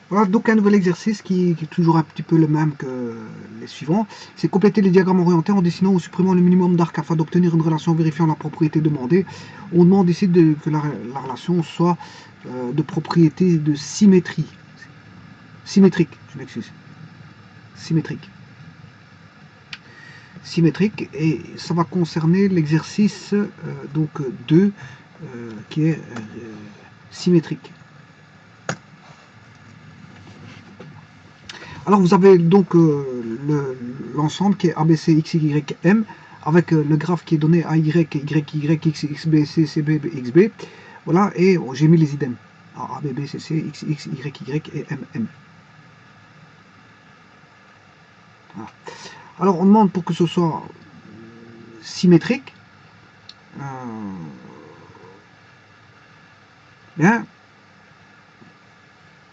Voilà, donc un nouvel exercice qui est toujours un petit peu le même que les suivants. C'est compléter les diagrammes orientés en dessinant ou supprimant le minimum d'arcs afin d'obtenir une relation vérifiant la propriété demandée. On demande ici que la relation soit de propriété de symétrie. Symétrique, je m'excuse. Symétrique. Symétrique, et ça va concerner l'exercice donc 2 qui est symétrique. Alors vous avez donc l'ensemble qui est ABC, XY, M, avec le graphe qui est donné AY, YY, XB, CCB, XB. Voilà, et j'ai mis les idem. A, B, B, C, C, X, X, Y, Y et M, M. Voilà. Alors on demande pour que ce soit symétrique. Bien,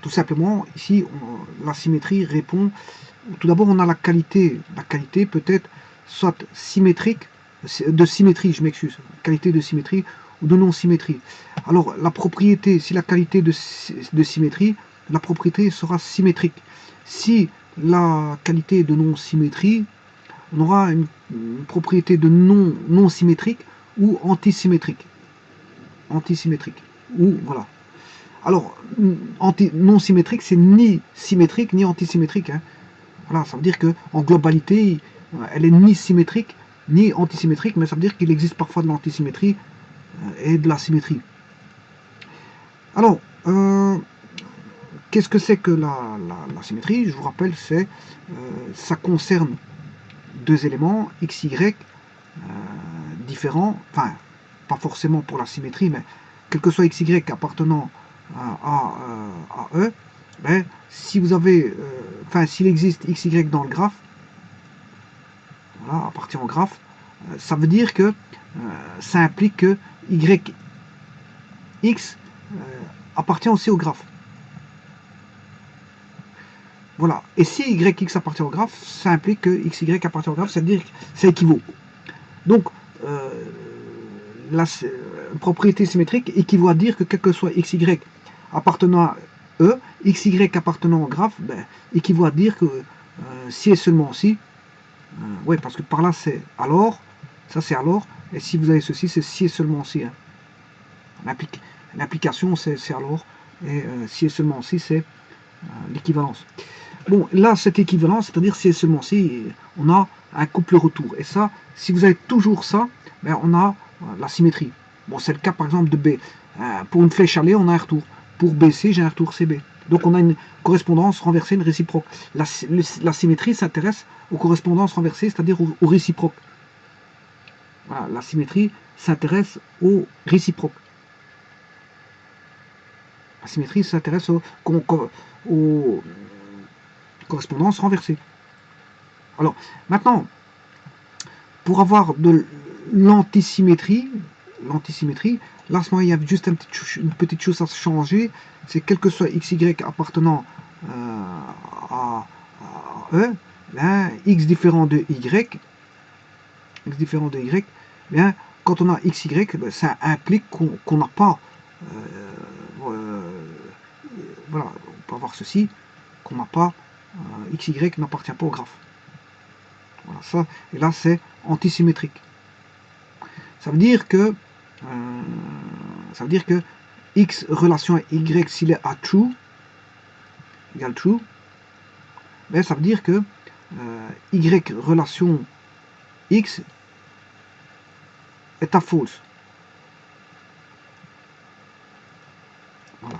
tout simplement, ici, la symétrie répond. Tout d'abord, on a la qualité. La qualité peut être soit symétrique, de symétrie, je m'excuse, qualité de symétrie ou de non-symétrie. Alors, la propriété, si la qualité de symétrie, la propriété sera symétrique. Si la qualité est de non-symétrie, on aura une propriété de non-symétrique ou antisymétrique. Antisymétrique. Ou, voilà. Alors, non symétrique, c'est ni symétrique ni antisymétrique. Hein. Voilà, ça veut dire qu'en globalité, elle est ni symétrique ni antisymétrique, mais ça veut dire qu'il existe parfois de l'antisymétrie et de la symétrie. Alors, qu'est-ce que c'est que la symétrie? Je vous rappelle, ça concerne deux éléments, x, y, différents, enfin, pas forcément pour la symétrie, mais quel que soit x, y appartenant à E, ben, si vous avez, s'il existe x, y dans le graphe, voilà, appartient au graphe, ça veut dire que ça implique que y, x appartient aussi au graphe. Voilà. Et si YX appartient au graphe, ça implique que XY appartient au graphe, c'est-à-dire que ça équivaut. Donc, la propriété symétrique équivaut à dire que quel que soit XY appartenant à E, XY appartenant au graphe, ben, équivaut à dire que si et seulement si, oui, parce que par là c'est alors, ça c'est alors, et si vous avez ceci, c'est si et seulement si. Hein. L'application c'est alors, et si et seulement si, c'est l'équivalence. Bon, là, cette équivalence, c'est-à-dire si et seulement si, on a un couple retour. Et ça, si vous avez toujours ça, ben, on a la symétrie. Bon, c'est le cas par exemple de B. Pour une flèche aller, on a un retour. Pour BC, j'ai un retour CB. Donc on a une correspondance renversée, une réciproque. La symétrie s'intéresse aux correspondances renversées, c'est-à-dire aux réciproques. Voilà, la symétrie s'intéresse aux réciproques. La symétrie s'intéresse aux correspondances renversées. Alors, maintenant, pour avoir de l'antisymétrie, là, à ce moment, il y a juste une petite chose à changer, c'est quel que soit XY appartenant à E, bien, X différent de Y, bien, quand on a XY, ben, ça implique qu'on n'a pas, voilà, on peut avoir ceci, qu'on n'a pas, XY n'appartient pas au graphe. Voilà, ça, et là, c'est antisymétrique. Ça veut dire que x relation à y s'il est à true, égale true, ben ça veut dire que y relation x est à false. Voilà.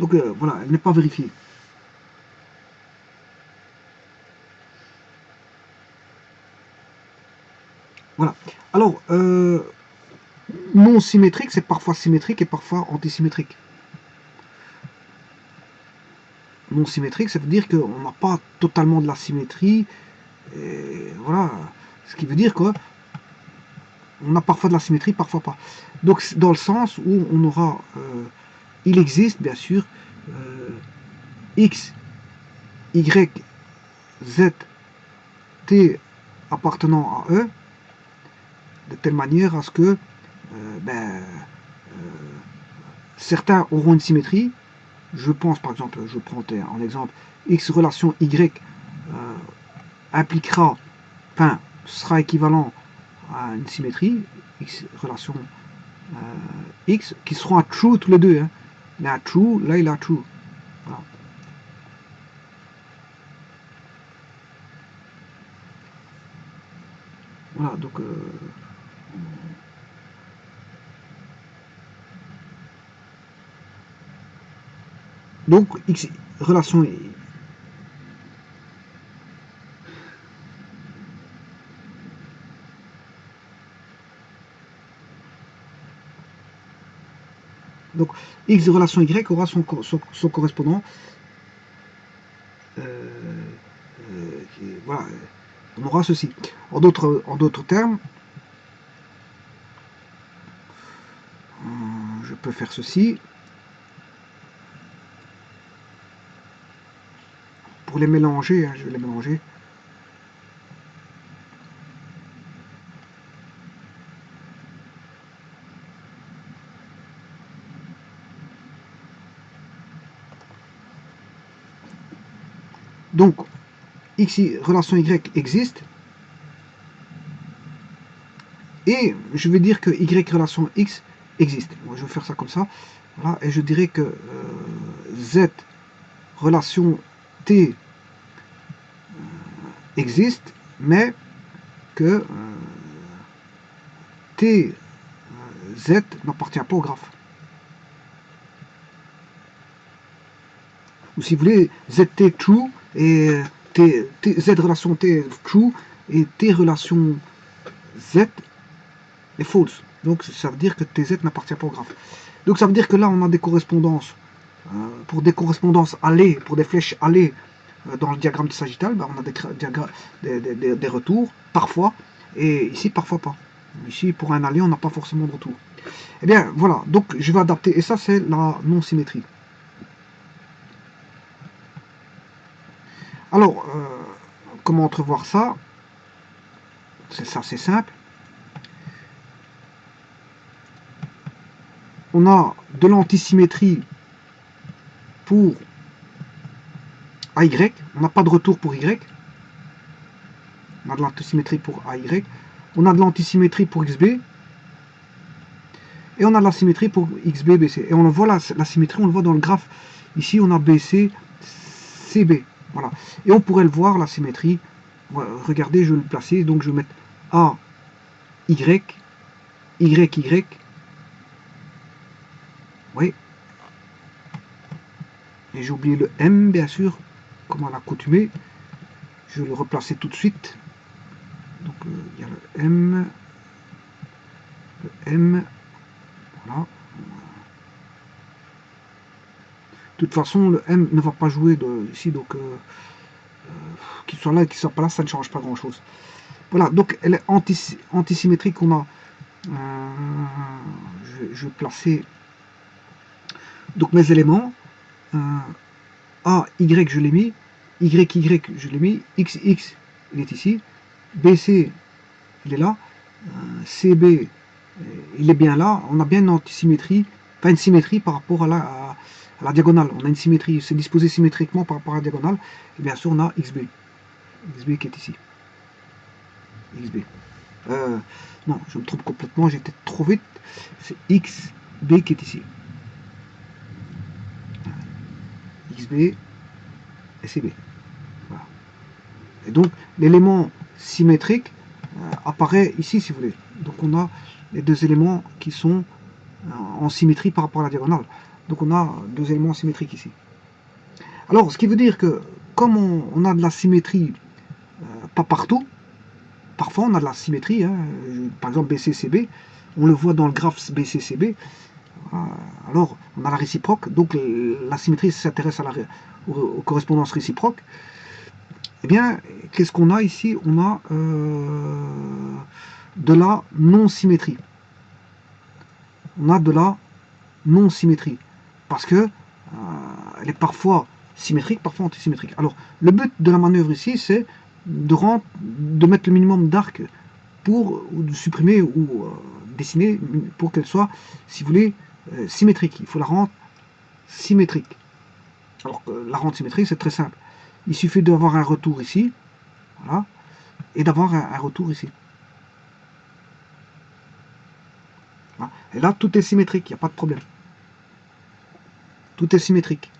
Donc voilà, elle n'est pas vérifiée. Voilà. Alors, non symétrique, c'est parfois symétrique et parfois antisymétrique. Non symétrique, ça veut dire qu'on n'a pas totalement de la symétrie. Et voilà. Ce qui veut dire qu'on a parfois de la symétrie, parfois pas. Donc, dans le sens où on aura, il existe bien sûr X, Y, Z, T appartenant à E, de telle manière à ce que certains auront une symétrie, je pense par exemple, je prends en exemple, x relation y impliquera, enfin, sera équivalent à une symétrie, x relation x, qui seront à true tous les deux. Hein. Là, true, là, il a true. Voilà. Voilà, donc x relation donc x de relation y aura son correspondant. Voilà, on aura ceci. En d'autres termes, je peux faire ceci. Pour les mélanger, hein, je vais les mélanger. Donc, x relation y existe. Et je vais dire que y relation x existe. Moi, je vais faire ça comme ça. Voilà, et je dirais que z relation t existe, mais que t z n'appartient pas au graphe. Ou si vous voulez, zt true et z relation t true et t relation z est false. Donc ça veut dire que tz n'appartient pas au graphe. Donc ça veut dire que là on a des correspondances. Pour des correspondances allées, pour des flèches allées dans le diagramme de Sagittal, ben on a des retours, parfois, et ici parfois pas. Ici pour un aller on n'a pas forcément de retour. Et bien voilà, donc je vais adapter, et ça c'est la non-symétrie. Alors, comment entrevoir ça? C'est assez simple. On a de l'antisymétrie pour AY, on n'a pas de retour pour Y. On a de l'antisymétrie pour AY. On a de l'antisymétrie pour XB. Et on a de la symétrie pour XB, BC. Et on le voit, la symétrie, on le voit dans le graphe. Ici, on a BC, CB. Voilà. Et on pourrait le voir, la symétrie. Regardez, je vais le placer. Donc, je vais mettre A, Y, Y, Y. Oui. Et j'ai oublié le M, bien sûr, comme à l'accoutumée. Je vais le replacer tout de suite. Donc, il y a le M. Le M. Voilà. De toute façon, le M ne va pas jouer ici, donc qu'il soit là et qu'il soit pas là, ça ne change pas grand-chose. Voilà, donc elle est antisymétrique. On a, je vais placer donc mes éléments. A, Y, je l'ai mis. Y, Y, je l'ai mis. X, X, il est ici. BC, il est là. CB, il est bien là. On a bien une antisymétrie, pas une symétrie par rapport à la diagonale. On a une symétrie, c'est disposé symétriquement par rapport à la diagonale. Et bien sûr, on a XB. XB qui est ici. XB. Non, je me trompe complètement, j'étais trop vite. C'est XB qui est ici. XB et CB. Voilà. Et donc, l'élément symétrique apparaît ici, si vous voulez. Donc, on a les deux éléments qui sont en symétrie par rapport à la diagonale. Donc, on a deux éléments symétriques ici. Alors, ce qui veut dire que, comme on a de la symétrie pas partout, parfois on a de la symétrie, hein, par exemple BCCB, on le voit dans le graphe BCCB, alors on a la réciproque, donc la symétrie s'intéresse aux correspondances réciproques. Eh bien, qu'est-ce qu'on a ici? On a de la non-symétrie. On a de la non-symétrie, parce que elle est parfois symétrique, parfois antisymétrique. Alors, le but de la manœuvre ici, c'est de mettre le minimum d'arcs ou de supprimer ou dessiner pour qu'elle soit, si vous voulez, symétrique. Il faut la rendre symétrique. Alors que la rente symétrique, c'est très simple. Il suffit d'avoir un retour ici, voilà, et d'avoir un retour ici. Voilà. Et là, tout est symétrique, il n'y a pas de problème. Tout est symétrique.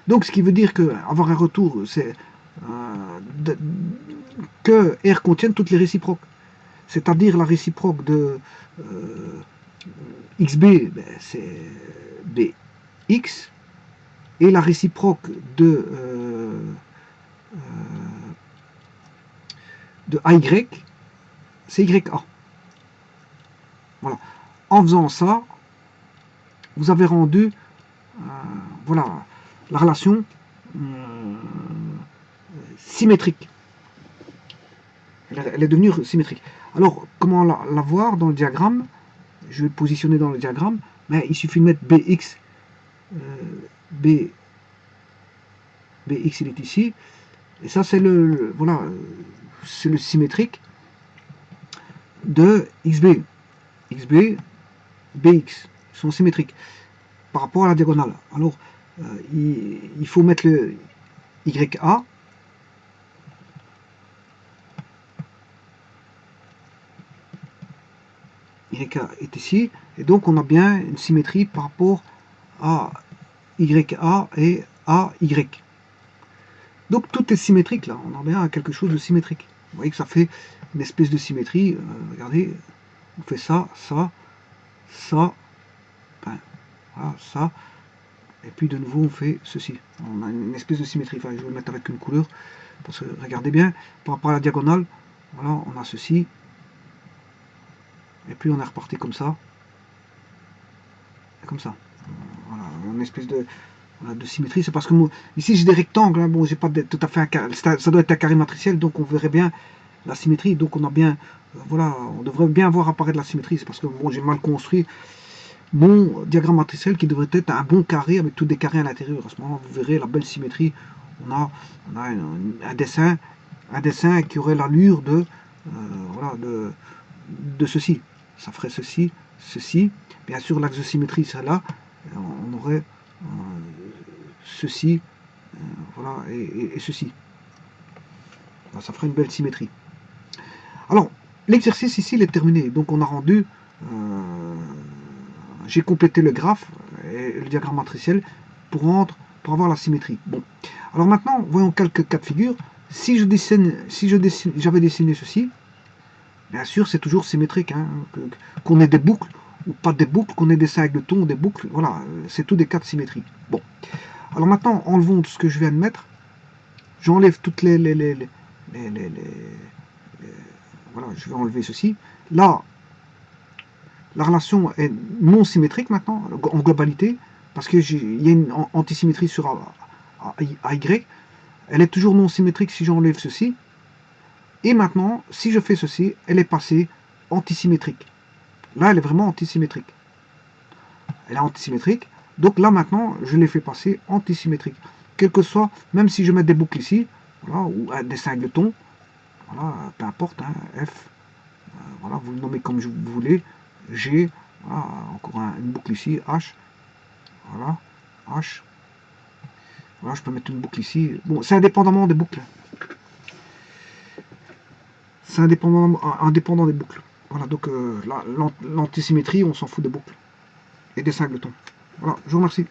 Donc, ce qui veut dire qu'avoir un retour, c'est que R contienne toutes les réciproques. C'est-à-dire la réciproque de XB, ben, c'est BX, et la réciproque de AY, c'est YA. Voilà. En faisant ça, vous avez rendu voilà, la relation symétrique. Elle est devenue symétrique. Alors, comment la voir dans le diagramme? Je vais le positionner dans le diagramme. Mais il suffit de mettre BX. BX, il est ici. Et ça, c'est voilà, c'est le symétrique de XB. XB, BX sont symétriques par rapport à la diagonale. Alors, il faut mettre le YA. YA est ici, et donc on a bien une symétrie par rapport à YA et AY. Donc tout est symétrique là, on en revient à quelque chose de symétrique. Vous voyez que ça fait une espèce de symétrie. Regardez, on fait ça, ça, ça, ben, voilà, ça, et puis de nouveau on fait ceci. On a une espèce de symétrie. Enfin, je vais le mettre avec une couleur, parce que regardez bien, par rapport à la diagonale, voilà, on a ceci, et puis on est reparti comme ça, et comme ça. Voilà, une espèce de symétrie. C'est parce que moi, ici j'ai des rectangles, hein, bon, j'ai pas tout à fait un carré, ça doit être un carré matriciel, donc on verrait bien la symétrie. Donc on a bien, voilà, on devrait bien voir apparaître la symétrie. C'est parce que bon, j'ai mal construit mon diagramme matriciel qui devrait être un bon carré avec tous des carrés à l'intérieur. À ce moment-là, vous verrez la belle symétrie. On a un dessin qui aurait l'allure de, voilà, de ceci. Ça ferait ceci, ceci. Bien sûr, l'axe de symétrie serait là. On aurait ceci, voilà, et ceci. Ça ferait une belle symétrie. Alors, l'exercice ici, il est terminé. Donc, on a rendu, j'ai complété le graphe et le diagramme matriciel pour avoir la symétrie. Bon. Alors maintenant, voyons quelques cas de figure. Si j'avais dessiné ceci, bien sûr, c'est toujours symétrique, hein, qu'on ait des boucles ou pas des boucles, qu'on ait des cercles de tons, des boucles, voilà, c'est tous des cas de symétrie. Bon. Alors maintenant, enlevons tout ce que je viens de mettre. J'enlève toutes voilà, je vais enlever ceci. Là, la relation est non symétrique maintenant, en globalité, parce qu'il y a une antisymétrie sur AY. Elle est toujours non symétrique si j'enlève ceci. Et maintenant, si je fais ceci, elle est passée antisymétrique. Là, elle est vraiment antisymétrique. Elle est antisymétrique. Donc là, maintenant, je l'ai fait passer antisymétrique. Quel que soit, même si je mets des boucles ici, voilà, ou des singletons, voilà, peu importe, hein, F, voilà, vous le nommez comme vous voulez, G, voilà, encore une boucle ici, H, voilà, H, voilà, je peux mettre une boucle ici. Bon, c'est indépendamment des boucles. C'est indépendant des boucles. Voilà, donc l'antisymétrie, on s'en fout des boucles et des singletons. Voilà, je vous remercie.